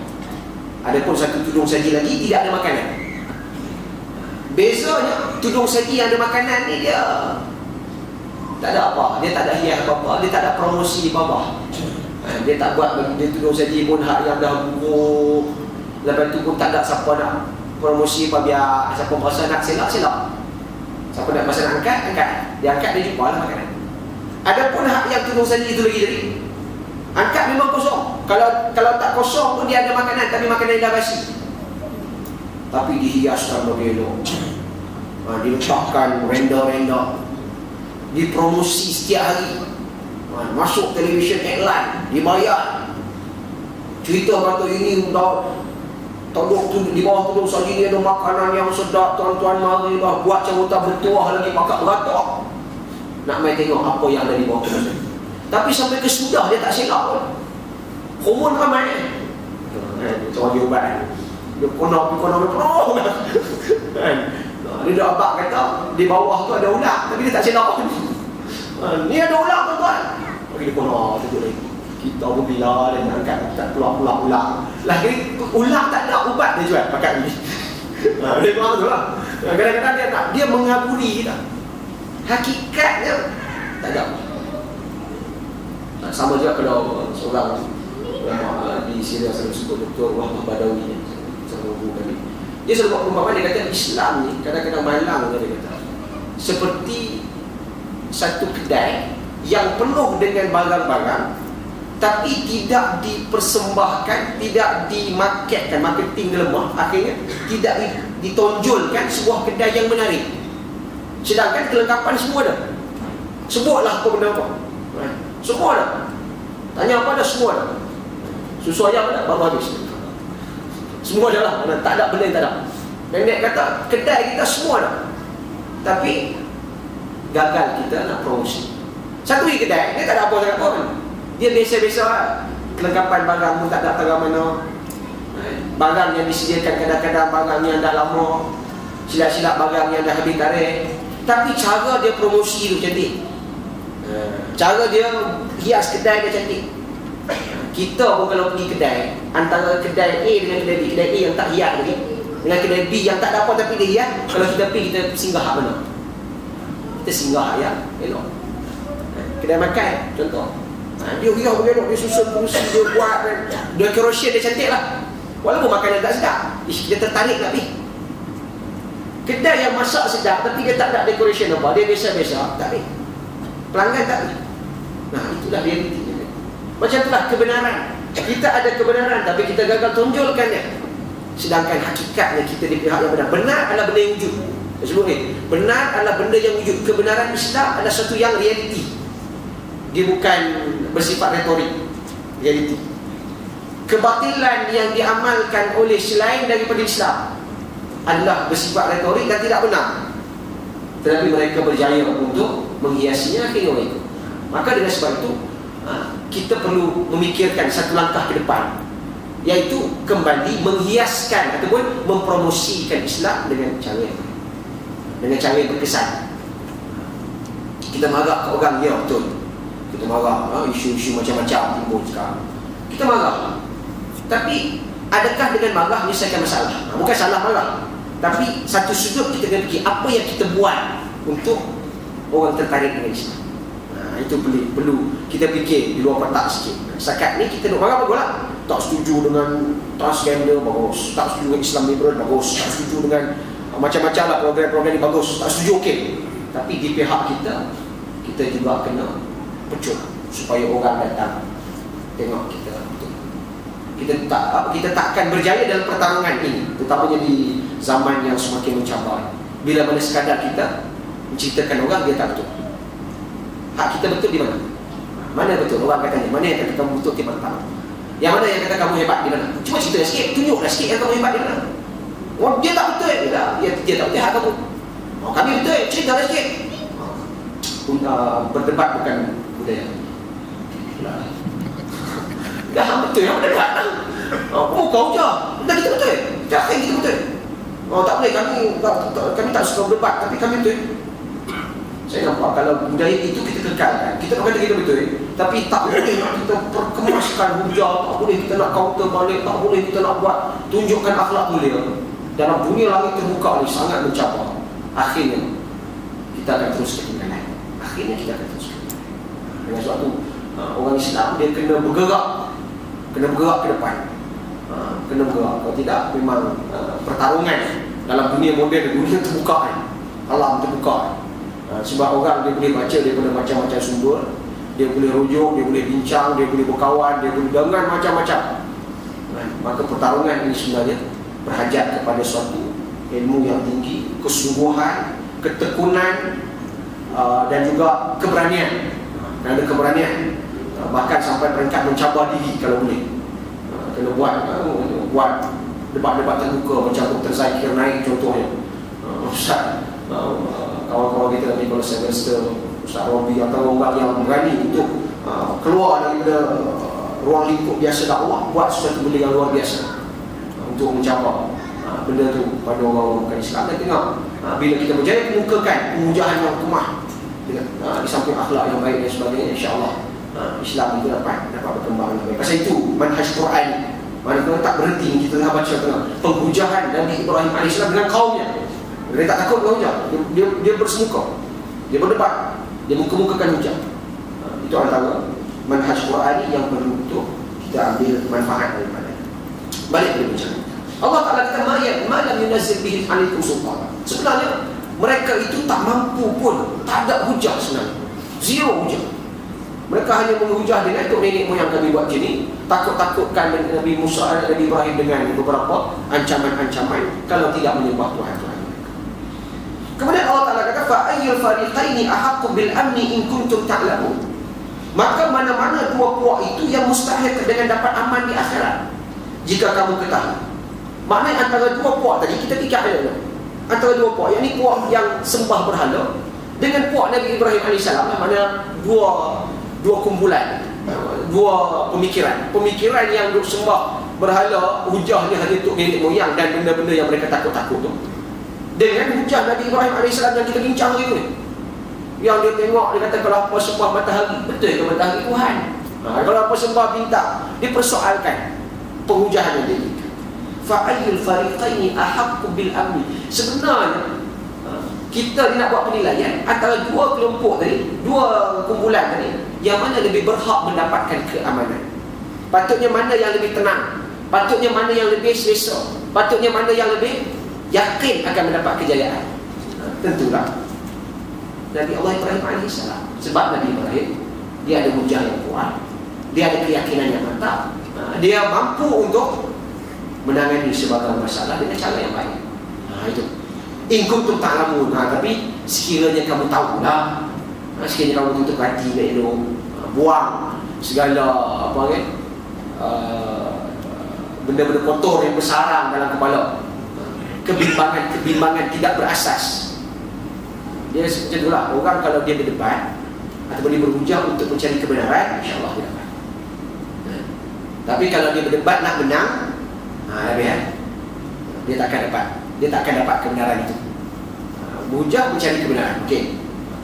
adapun satu tudung saji lagi tidak ada makanan. Bezanya, tudung saji yang ada makanan ni dia tak ada apa, dia tak ada hias apa-apa, dia tak ada promosi di bawah. Dia tak buat bagi dia tudung saji pun hak yang dah buruk. Lepas tu pun tak ada siapa nak promosi apa, biar siapa merasa nak selak. Siapa nak masa nak angkat. Dia angkat, dia jumpa lah makanan. Adapun hak yang tudung saji itu lagi jadi, angkat memang kosong. Kalau tak kosong pun dia ada makanan, tapi makanan dah basi. Tapi dihiaskan bagi elok. Diletakkan renda-renda, dipromosi setiap hari. Masuk televisyen iklan, dibayar. Cerita kata ini tolong tu di bawah tudung saji ni ada makanan yang sedap, tuan-tuan mari lah, buat cabutan bertuah lagi, pakat beratok. Nak main tengok apa yang ada di bawah tudung saji. Tapi sampai ke sudah dia tak silap pun. Hormon ramai. Macam dia ubat. Dia penuh. Dia dah abang kata di bawah tu ada ular, tapi dia tak silap pun. Ni ada ular tuan-tuan. Dia penuh tu lagi. Kita pun bila dia nak angkat, tak keluar-keluar ular. Lagi ular tak ada ubat dia jual pakai ni. Dia faham tu lah. Kadang-kadang dia mengaburi kita. Hakikatnya tak ada. Sama juga kalau seorang di Syria selalu sebut Dr. Wahbah Badawi, dia selalu buat perumpamaan. Dia kata Islam ni kadang-kadang malang, dia kata seperti satu kedai yang penuh dengan barang-barang, tapi tidak dipersembahkan, tidak dimarketkan, marketing lemah, akhirnya tidak ditonjolkan sebuah kedai yang menarik. Sedangkan kelengkapan semua ada. Sebutlah apa benda apa, semua ada. Tanya apa ada, semua ada. Susu ayam ada, baru habis. Semua ada lah, tak ada benda yang tak ada. Pendek kata, kedai kita semua ada, tapi gagal kita nak promosi. Satu kedai, dia tak ada apa sangat pun. Dia biasa-biasa lah. Kelengkapan barang pun tak ada tengah mana. barang yang disediakan kadang-kadang barang yang dah lama, silap-silap barang yang dah habis tarikh. Tapi cara dia promosi tu cantik. Cara dia hias kedai dia cantik. Kita pun kalau pergi kedai, antara kedai A dengan kedai B, kedai A yang tak hias lagi dengan kedai B yang tak ada apa tapi dia hias, kalau kita pergi, kita singgah mana? Kita singgah ya, elok. Kedai makan contoh, dia hias bergelok, dia susun kursi, dia buat decoration dia cantik lah. Walaupun makanan tak sedap, kita tertarik nak pergi. Kedai yang masak sedap tapi dia tak ada decoration apa, dia biasa-biasa, tak pergi. Pelanggan tak pergi. Nah, itulah realiti. Macam itulah kebenaran. Kita ada kebenaran tapi kita gagal tonjolkannya. Sedangkan hakikatnya kita di pihak yang benar. Benar adalah benda yang wujud. Sebelum ni, benar adalah benda yang wujud. Kebenaran Islam adalah sesuatu yang realiti. Dia bukan bersifat retorik. Realiti. Kebatilan yang diamalkan oleh selain daripada Islam adalah bersifat retorik dan tidak benar. Tetapi mereka berjaya untuk menghiasinya akhirnya orang itu. Maka dengan sebab itu kita perlu memikirkan satu langkah ke depan, iaitu kembali menghiaskan ataupun mempromosikan Islam dengan cara yang berkesan. Kita marah ke orang, ya betul, kita marah isu-isu macam-macam timbul sekarang, kita marah. Tapi adakah dengan marah menyelesaikan masalah? Bukan salah marah, tapi satu sudut kita kena fikir apa yang kita buat untuk orang tertarik dengan Islam. Itu perlu kita fikir di luar kotak sikit. Setakat ni kita nak marah apa lah? Tak setuju dengan transgender, bagus. Tak setuju dengan Islam liberal, bagus. Tak setuju dengan macam-macam lah program-program ni, bagus. Tak setuju, okey. Tapi di pihak kita juga kena pecut supaya orang datang tengok kita. Kita tak akan berjaya dalam pertarungan ini, terutamanya di zaman yang semakin mencabar. Bila mana sekadar kita menceritakan orang, dia tak betul. Hak kita betul di mana? Mana betul? Orang katanya, mana yang kata kamu betul di mana? Yang mana yang kata kamu hebat di mana? Cuma cerita sikit, tunjuklah sikit yang kamu hebat di mana. Oh, dia tak betul, dia tak betul hak kamu. Kami betul, ceritalah sikit. Berdebat bukan budaya. Dah betul, yang berdebat. Kau je. Dah kita betul. Jangan kita betul. Tak boleh, kami tak suka berdebat, tapi kami betul. Saya nampak kalau budaya itu kita kekalkan. Kita tak kata kita betul, tapi tak boleh kita perkemaskan hujah, tak boleh kita nak counter balik, tak boleh kita nak buat tunjukkan akhlak mulia. Dalam dunia langit terbuka ni sangat mencabar. Akhirnya kita akan terus ketinggalan. Akhirnya kita akan terus ketinggalan. Dengan sebab tu orang Islam dia kena bergerak ke depan. Kena bergerak. Kalau tidak memang pertarungan dalam dunia moden, dunia terbuka ni, alam terbuka. Sebab orang dia boleh baca daripada macam-macam sumber, dia boleh rujuk, dia boleh bincang, dia boleh berkawan, dia boleh dengar macam-macam. Maka pertarungan ini sebenarnya berhajat kepada suatu ilmu yang tinggi, kesungguhan, ketekunan, dan juga keberanian. Ada keberanian, bahkan sampai peringkat mencabar diri kalau boleh. Kena buat debat-debat terbuka macam Dr. Zakir Naik contohnya. Ustaz kawan-kawan kita ni, kalau Sylvester, Ustaz Robi, atau orang yang berani untuk keluar daripada ruang lingkup biasa dakwah, buat sesuatu benda yang luar biasa untuk mencabar benda tu pada orang bukan Islam. Dan tengok bila kita berjaya kemukakan pemujahan yang kemah di samping akhlak yang baik dan sebagainya, insya-Allah Islam itu dapat berkembang lebih baik. Pasal itu manhaj Quran, mana tak berhenti kita tengah baca tengah penghujahan Nabi Ibrahim AS dengan kaumnya. Dia tak takut dengan hujah. Dia bersemuka, dia berdebat, dia muka-mukakan hujah. Itu antara manhaj Qurani yang perlu untuk kita ambil manfaat daripada. Balik kepada bincang. Allah Ta'ala kata malam yunazil bihi alaikum sultan. Sebenarnya mereka itu tak mampu pun, tak ada hujah sebenarnya. Zero hujah. Mereka hanya menghujah dengan itu nenek moyang kami buat gini, takut-takutkan Nabi Musa dan Nabi Ibrahim dengan beberapa ancaman-ancaman kalau tidak menyembah Tuhan. Kemudian Allah Ta'ala kata fa'ayyul fariqaini ahaqqu bil amni in kuntum ta'lamun. Maka mana-mana dua puak itu yang mustahil dengan dapat aman di akhirat jika kamu ketahui. Maknanya antara dua puak tadi kita fikir ada antara dua puak, yakni puak yang sembah berhala dengan puak Nabi Ibrahim AS, mana dua kumpulan, dua pemikiran yang sembah berhala hujah ni hanya untuk nenek moyang dan benda-benda yang mereka takut-takut tu, dengan hujah Nabi Ibrahim AS yang kita bincang hari ni, yang dia tengok, dia kata kalau apa sembah matahari, betul ke matahari Tuhan? Kalau apa sembah bintang, dia persoalkan penghujahan dia. Fa'ayyul fariqaini ahaqqu bil amni. Sebenarnya kita ni nak buat penilaian antara dua kelompok tadi, dua kumpulan tadi, yang mana lebih berhak mendapatkan keamanan. Patutnya mana yang lebih tenang, patutnya mana yang lebih selesa, patutnya mana yang lebih yakin akan mendapat kejayaan. Tentulah Nabi Allah Ibrahim AS. Sebab Nabi Ibrahim, dia ada hujah yang kuat, dia ada keyakinan yang mantap, dia mampu untuk menangani sebagai masalah dengan cara yang baik. Itu in kuntum ta'lamun. Tapi sekiranya kamu tahulah, sekiranya kamu tutup hati elok, buang segala apa kan, benda-benda kotor yang bersarang dalam kepala, kebimbangan tidak berasas. Dia macam itulah orang kalau dia berdebat ataupun dia berhujah untuk mencari kebenaran, insya-Allah dia dapat. Tapi kalau dia berdebat nak menang, dia takkan dapat kebenaran itu. Berhujah mencari kebenaran. Okey.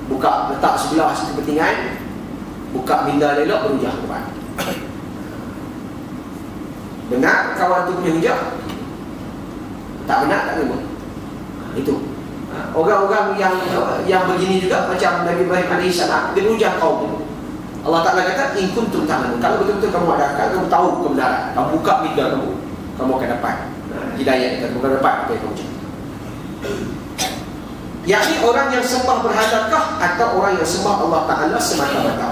Buka, letak sebelah kepentingan, buka minda elok, berhujah depan. Benar kawan tu punya hujah, tak benar tak terima. Itu orang-orang yang begini juga macam Nabi Ibrahim AS, dia berhujah kaum tu. Allah Ta'ala kata in kuntum ta'lamun. Kalau betul-betul kamu ada akal, kamu tahu kebenaran, kamu buka minda kamu akan dapat hidayah, kamu akan dapat apa yang kamu cakap. Yakni orang yang sembah berhalakah atau orang yang sembah Allah Ta'ala semata-mata.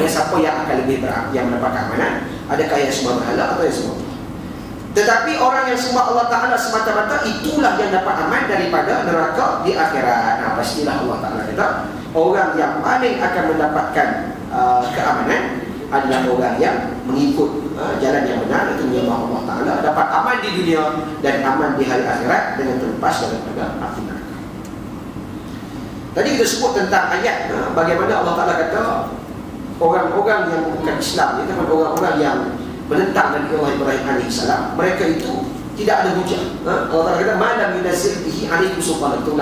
Siapa yang akan lebih yang mendapat keamanan? Adakah yang sembah berhala atau yang sembah? Tetapi orang yang sembah Allah Ta'ala semata-mata, itulah yang dapat aman daripada neraka di akhirat. Pastilah Allah Ta'ala kata orang yang paling akan mendapatkan keamanan adalah orang yang mengikut jalan yang benar, itu menyembah Allah Ta'ala, dapat aman di dunia dan aman di hari akhirat dengan terlepas daripada api neraka. Tadi kita sebut tentang ayat bagaimana Allah Ta'ala kata orang-orang yang bukan Islam, iaitu orang-orang yang menentang Nabi Allah Ibrahim AS, mereka itu tidak ada hujah. Allah Ta'ala kata malam yunazil bihi alaikum sultan. Itu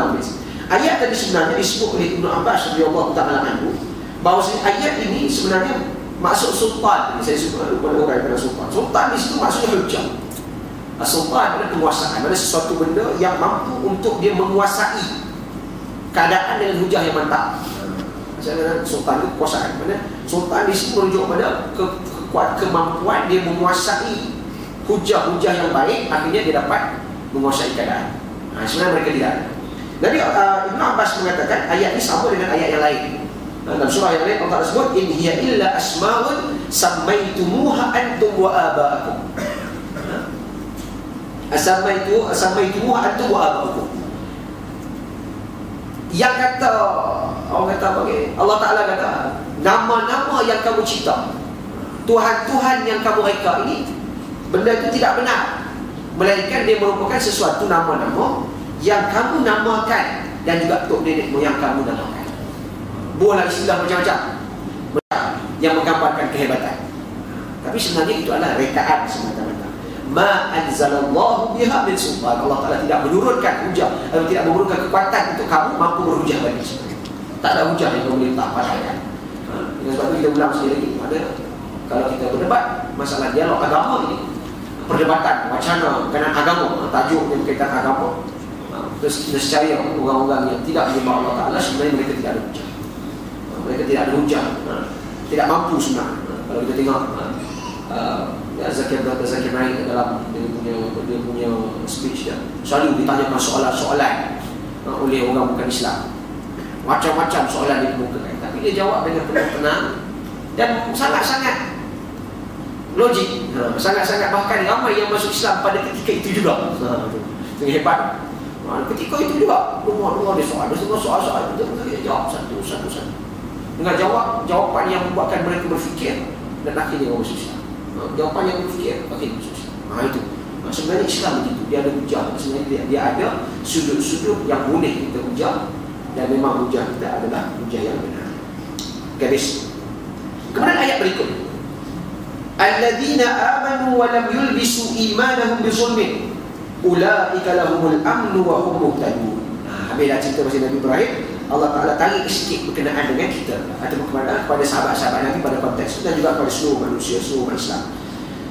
ayat tadi sebenarnya disebut oleh Ibnu Abbas radhiyallahu ta'ala anhu, bahawa ayat ini sebenarnya maksud sultan. Saya suka lupa orang kata sultan. Sultan di situ maksudnya hujah. Sultan adalah penguasaan, adalah sesuatu benda yang mampu untuk dia menguasai keadaan dengan hujah yang mantap. Misalnya sultan itu kekuasaan. Mana sultan di situ merujuk pada kemampuan dia menguasai hujah-hujah yang baik, akhirnya dia dapat menguasai keadaan. Sebenarnya mereka tidak. Jadi Ibn Abbas mengatakan ayat ini sama dengan ayat yang lain. Dalam surah yang lain Allah sebut in hiya illa asma'un sammaitumuha antum wa aba'akum. Sammaitumuha antum wa aba'akum. Yang kata orang kata bagi Allah Ta'ala kata nama-nama yang kamu cipta, Tuhan-Tuhan yang kamu reka ini, benda itu tidak benar, melainkan dia merupakan sesuatu nama-nama yang kamu namakan dan juga tok nenek moyang kamu namakan. Buahlah istilah macam-macam yang menggambarkan kehebatan, tapi sebenarnya itu adalah rekaan semata-mata. Ma anzalallahu biha min sultan. Allah Ta'ala tidak menurunkan hujah atau tidak menurunkan kekuatan untuk kamu mampu berhujah bagi sebenarnya. Tak ada hujah yang kamu boleh tak patahkan. Sebab itu kita ulang sekali lagi, ada kalau kita berdebat masalah dialog agama ini, perdebatan wacana berkenaan agama, tajuk yang berkaitan agama, terus kita secari orang-orang yang tidak menyembah Allah Ta'ala, sebenarnya mereka tidak ada hujah. Mereka tidak ada hujah, tidak mampu sebenarnya. Kalau kita tengok Zakir Naik dalam dia punya speech dia, selalu ditanyakan soalan-soalan oleh orang bukan Islam, macam-macam soalan dia kemukakan, tapi dia jawab dengan penuh tenang dan sangat-sangat logik, sangat-sangat, bahkan ramai yang masuk Islam pada ketika itu juga. Itu hebat. Ketika itu juga rumah dia soal, semua soal-soal betul-betul dia jawab satu-satu dengan jawapan yang membuatkan mereka berfikir dan akhirnya orang masuk Islam. Jawapan yang berfikir akhirnya masuk Islam. Itu sebenarnya Islam begitu, dia ada hujah. Sebenarnya dia ada sudut-sudut yang boleh kita hujah, dan memang hujah kita adalah hujah yang benar. Garis. Kemudian ayat berikut, alladzina amanu wa lam yulbisu imanahum bizulmin ulaika lahumul amnu wa hum muhtadun. Habislah cerita pasal Nabi Ibrahim. Allah Ta'ala tarik sikit berkenaan dengan kita atau kepada sahabat-sahabat Nabi pada konteks itu, dan juga kepada seluruh manusia, seluruh umat Islam.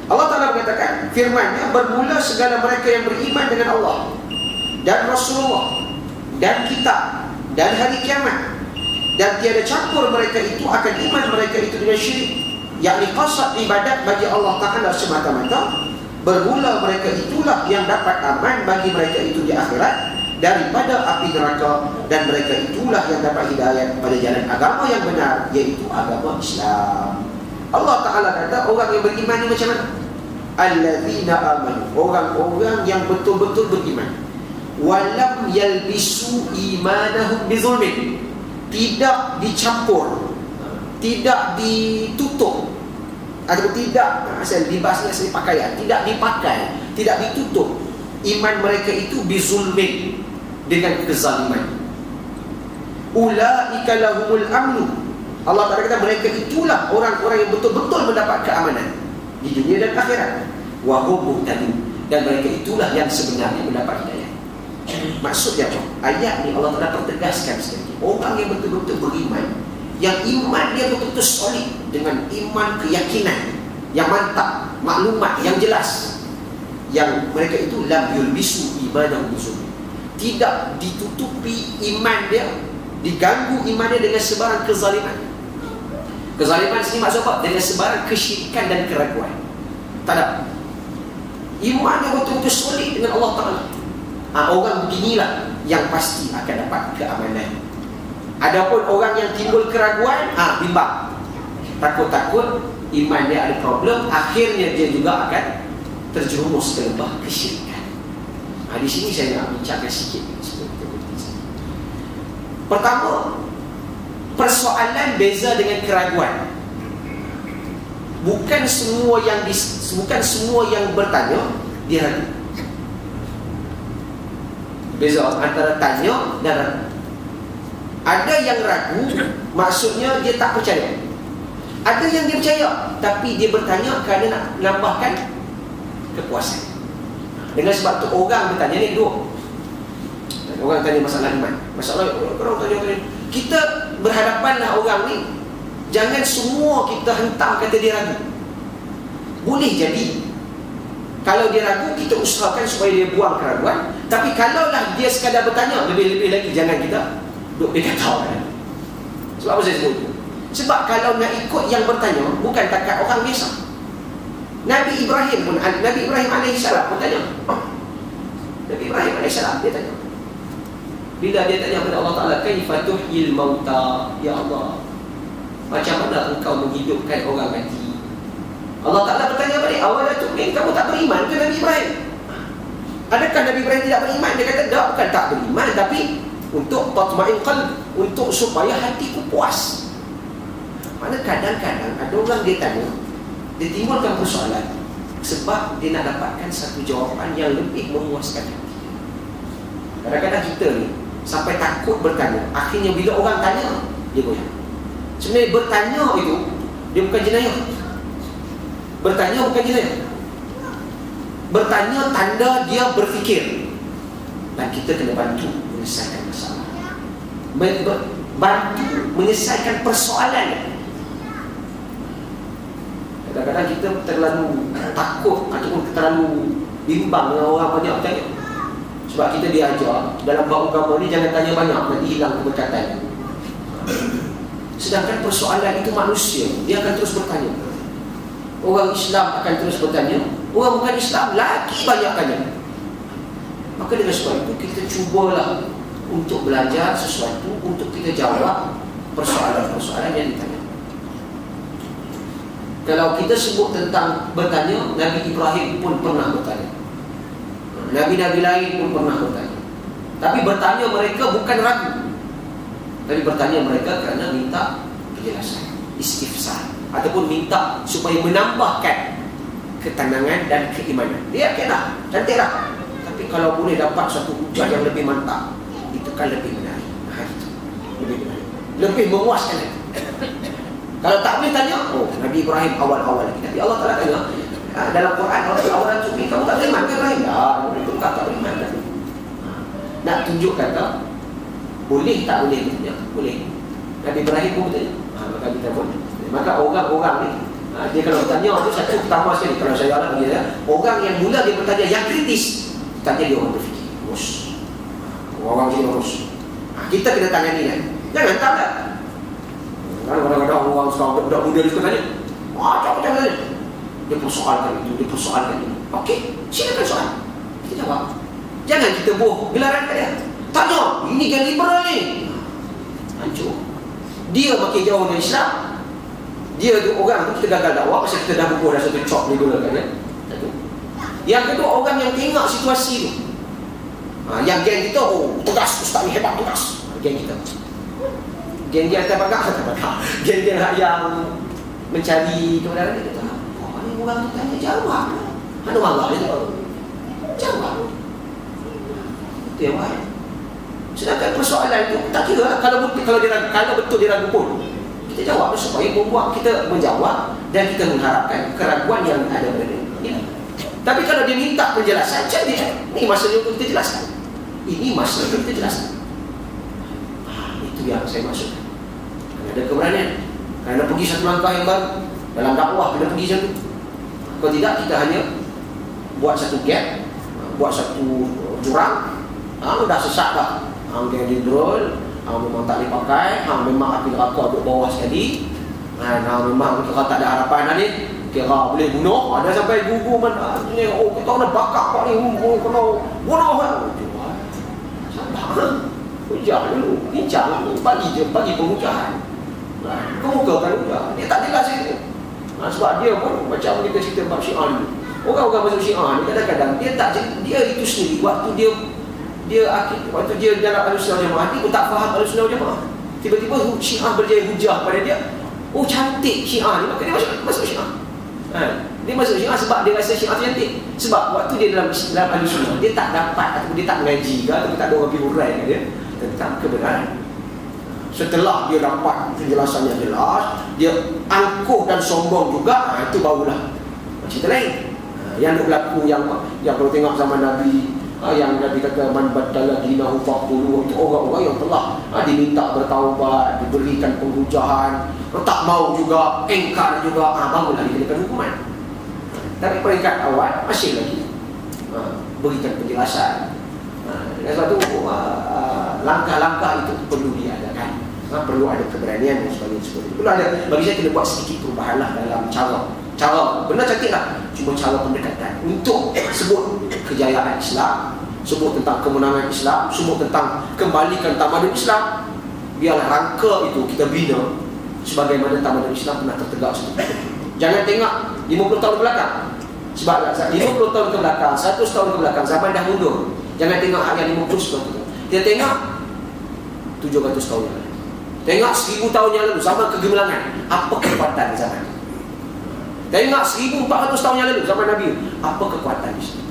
Allah Ta'ala mengatakan firman-Nya, bermula segala mereka yang beriman dengan Allah dan Rasulullah dan kitab dan hari kiamat, dan tiada campur mereka itu akan iman mereka itu dengan syirik, yakni qasad ibadat bagi Allah Ta'ala semata-mata. Bermula mereka itulah yang dapat aman bagi mereka itu di akhirat daripada api neraka, dan mereka itulah yang dapat hidayah pada jalan agama yang benar, iaitu agama Islam. Allah Ta'ala kata orang yang beriman ni macam mana? Alladzina amanu, orang-orang yang betul-betul beriman, walam yalbisu imanahum bizulmin, tidak dicampur, tidak ditutup, atau tidak asal libasnya asal pakaian, tidak dipakai, tidak ditutup iman mereka itu bizulmin, dengan kezaliman. Ulaika lahumul amnu, Allah Ta'ala kata mereka itulah orang-orang yang betul-betul mendapat keamanan di dunia dan akhirat. Wa hum muhtadun, dan mereka itulah yang sebenarnya mendapat hidayah. Maksudnya apa? Ayat ni Allah Ta'ala pertegaskan sekali, orang yang betul-betul beriman, yang iman dia betul-betul solid, dengan iman keyakinan yang mantap, maklumat yang jelas, yang mereka itu lam yulbisu imanahum bizulmin, tidak ditutupi iman dia, diganggu iman dia dengan sebarang kezaliman. Kezaliman sini maksud apa? Dengan sebarang kesyirikan dan keraguan. Tak ada. Iman dia betul-betul solid dengan Allah Ta'ala. Orang beginilah yang pasti akan dapat keamanan. Adapun orang yang timbul keraguan, bimbang, takut-takut iman dia ada problem, akhirnya dia juga akan terjerumus ke lembah kesyirikan. Di sini saya nak bincangkan sikit. Pertama, persoalan beza dengan keraguan. Bukan semua yang bertanya dia ragu. Beza antara tanya dan ragu. Ada yang ragu, maksudnya dia tak percaya. Ada yang dia percaya, tapi dia bertanya kerana nak menambahkan kepuasan. Dengan sebab tu orang bertanya ni dua. Orang tanya masalah iman, masalah orang tanya. Kita berhadapanlah orang ni, jangan semua kita hentam kata dia ragu. Boleh jadi kalau dia ragu, kita usahakan supaya dia buang keraguan. Tapi kalaulah dia sekadar bertanya, lebih-lebih lagi jangan kita duk berkata. Sebab apa saya sebut? Sebab kalau nak ikut yang bertanya, bukan takat orang biasa. Nabi Ibrahim AS pun tanya. Nabi Ibrahim AS dia tanya. Bila dia tanya kepada Allah Ta'ala, kaifa tuhyil mauta, ya Allah, macam mana engkau menghidupkan orang mati? Allah Ta'ala bertanya balik, awala tu'min, kamu tak beriman ke Nabi Ibrahim? Adakah Nabi Ibrahim tidak beriman? Dia kata, tak, bukan tak beriman, tapi untuk tatma'in qalb, untuk supaya hatiku puas. Mana kadang-kadang ada orang dia tanya, dia timbulkan persoalan sebab dia nak dapatkan satu jawapan yang lebih memuaskan hati. Kadang-kadang kita ni sampai takut bertanya, akhirnya bila orang tanya, dia goyang. Sebenarnya bertanya itu, dia bukan jenayah. Bertanya bukan jenayah. Bertanya tanda dia berfikir, dan kita kena bantu menyelesaikan masalah, bantu menyelesaikan persoalan. Kadang-kadang kita terlalu takut ataupun terlalu bimbang dengan orang banyak tanya. Sebab kita diajar dalam bab agama ni jangan tanya banyak, nanti hilang keberkatan. Sedangkan persoalan itu manusia, dia akan terus bertanya. Orang Islam akan terus bertanya, orang bukan Islam lagi banyak tanya. Maka dengan sebab itu kita cubalah untuk belajar sesuatu, untuk kita jawab persoalan-persoalan yang ditanya. Kalau kita sebut tentang bertanya, Nabi Ibrahim pun pernah bertanya, Nabi-Nabi lain pun pernah bertanya. Tapi bertanya mereka bukan ragu, tapi bertanya mereka kerana minta kejelasan, istifsar, ataupun minta supaya menambahkan ketenangan dan keimanan. Dia yakinlah, cantiklah, tapi kalau boleh dapat satu hujah yang lebih mantap, itu kan lebih menarik. Itu lebih menarik, lebih memuaskan. Kalau tak boleh tanya, oh Nabi Ibrahim awal-awal lagi. Tapi Allah Ta'ala tanya dalam Quran, Allah Ta'ala awal tu, kamu tak beriman ke Ibrahim? Ya, itu tak beriman kan. Nak tunjukkan tak? Boleh tak boleh bertanya? Boleh. Nabi Ibrahim pun bertanya. Maka kita pun. Maka orang-orang ni, dia kalau bertanya tu satu pertama sekali, kalau saya orang dia, orang yang mula dia bertanya yang kritis, tanya dia orang berfikir. Orang jadi urus. Kita kena tangani kan. Jangan tak lah. Kadang-kadang orang sekarang budak muda dia suka tanya. Macam tanya. Dia persoalkan itu, dia persoalkan itu. Okey, silakan soal. Kita jawab. Jangan kita boh gelaran kat dia. Tanya, ini kan liberal ni. Hancur. Dia makin jauh dari Islam. Dia tu orang tu kita gagal dakwah pasal kita dah bubuh dah satu cop liberal kat dia. Satu. Yang kedua, orang yang tengok situasi tu. Yang geng kita, oh tegas, ustaz ni hebat, tegas. Geng kita. Geng dia atas bagak. Geng dia yang mencari kebenaran dia kata, oh ni orang tu tanya jawab. Mana marah dia tu? Jawab. Itu yang baik. Sedangkan persoalan itu tak kira kalau betul dia ragu pun. Kita jawab supaya membuat kita menjawab dan kita mengharapkan keraguan yang ada pada dia. Ya. Tapi kalau dia minta penjelasan, macam dia, ini masalah yang kita jelaskan. Ini masalah yang kita jelaskan. Itu yang saya maksudkan. Ada keberanian. Kerana pergi satu langkah yang baru dalam dakwah, kena pergi satu. Kalau tidak, kita hanya buat satu gap, buat satu jurang. Dah sesat dah. Dia drone, memang tak boleh pakai, memang api neraka duduk bawah sekali. Memang kira tak ada harapan dah ni. Kira boleh bunuh. Ada sampai gugur mana. Oh, kita kena bakar kau ni. Kena bunuh kan. Hujah dulu. Bincang dulu. Bagi penghujahan. Kemukakan hujah. Dia tak jelas itu. Sebab dia pun macam kita cerita bab Syiah dulu. Orang-orang masuk Syiah ni kadang-kadang dia itu sendiri. Waktu dia dalam Ahlussunnah Jamaah dia pun tak faham Ahlussunnah Jamaah. Tiba-tiba Syiah berjaya hujah pada dia. Oh cantik Syiah ni, maka dia masuk Syiah. Dia masuk Syiah sebab dia rasa Syiah cantik. Sebab waktu dia dalam Ahlussunnah dia tak dapat ataupun dia tak mengaji ke ataupun tak ada orang bihurai dia tentang kebenaran. Setelah dia dapat penjelasan yang jelas, dia angkuh dan sombong juga, itu barulah cerita lain. Yang berlaku yang kalau tengok zaman Nabi, yang Nabi kata man badala dinahu faqtuluhu, itu orang-orang yang telah diminta bertaubat, diberikan penghujahan, tak mau juga, engkar juga, barulah dikenakan hukuman. Tapi peringkat awal masih lagi berikan penjelasan. Sebab itu langkah-langkah itu perlu diadakan. Perlu ada keberanian dan sebagainya. Perlu ada, bagi saya kena buat sedikit perubahanlah dalam cara benar cantik lah, cuma cara pendekatan untuk sebut kejayaan Islam, sebut tentang kemenangan Islam, sebut tentang kembalikan tamadun Islam. Biarlah rangka itu kita bina sebagaimana tamadun Islam pernah tertegak seperti itu. Jangan tengok 50 tahun ke belakang. Sebab 50 tahun ke belakang, 100 tahun ke belakang, zaman dah mundur. Jangan tengok yang 50 tahun itu. Kita tengok 700 tahun yang lalu, tengok 1000 tahun yang lalu, zaman kegemilangan. Apa kekuatan di zaman itu? Tengok 1400 tahun yang lalu, zaman Nabi, apa kekuatan di situ?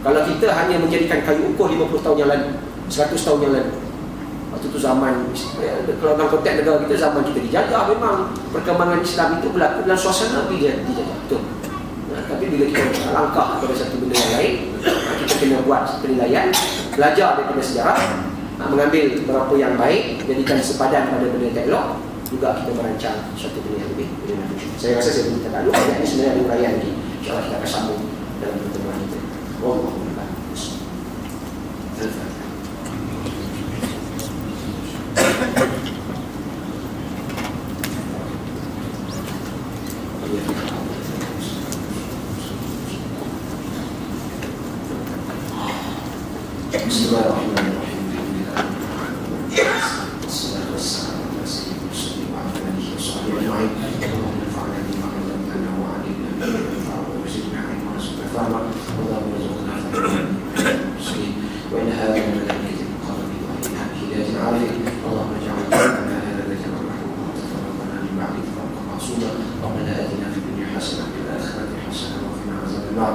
Kalau kita hanya menjadikan kayu ukur 50 tahun yang lalu, 100 tahun yang lalu, waktu itu zaman, kalau dalam konteks negara kita, zaman kita dijajah, memang perkembangan Islam itu berlaku dalam suasana dijajah, betul. Tapi bila kita langkah kepada satu benda yang lain, kita kena buat penilaian, belajar daripada sejarah, mengambil beberapa yang baik, jadikan sepadan pada benda yang tak elok, juga kita merancang suatu benda yang lebih. Saya rasa saya minta lalu, ini sebenarnya ada uraian lagi. InsyaAllah kita akan sambung dalam pertemuan kita. Wallahumma Bismillahirrahmanirrahim. Wassalatu wassalamu ala sayyidina Rasulillah wa ala alihi wa sahbihi ajma'in. Allahumma anfa'na bima 'allamtana wa 'allimna ma yanfa'una wa zidna 'ilman warzuqna fahma. Allahumma arzuqna fahma wa in hadha min al-malaikati muqarrabin wa in hidayatin 'aliyah. Allahumma ij'al lana hadha al-jannah mahbuba wa tafarraqna min ba'di tafarruqan ma'suma. Rabbana atina fid dunya hasanah wa fil akhirati hasanah wa qina adhaban nar.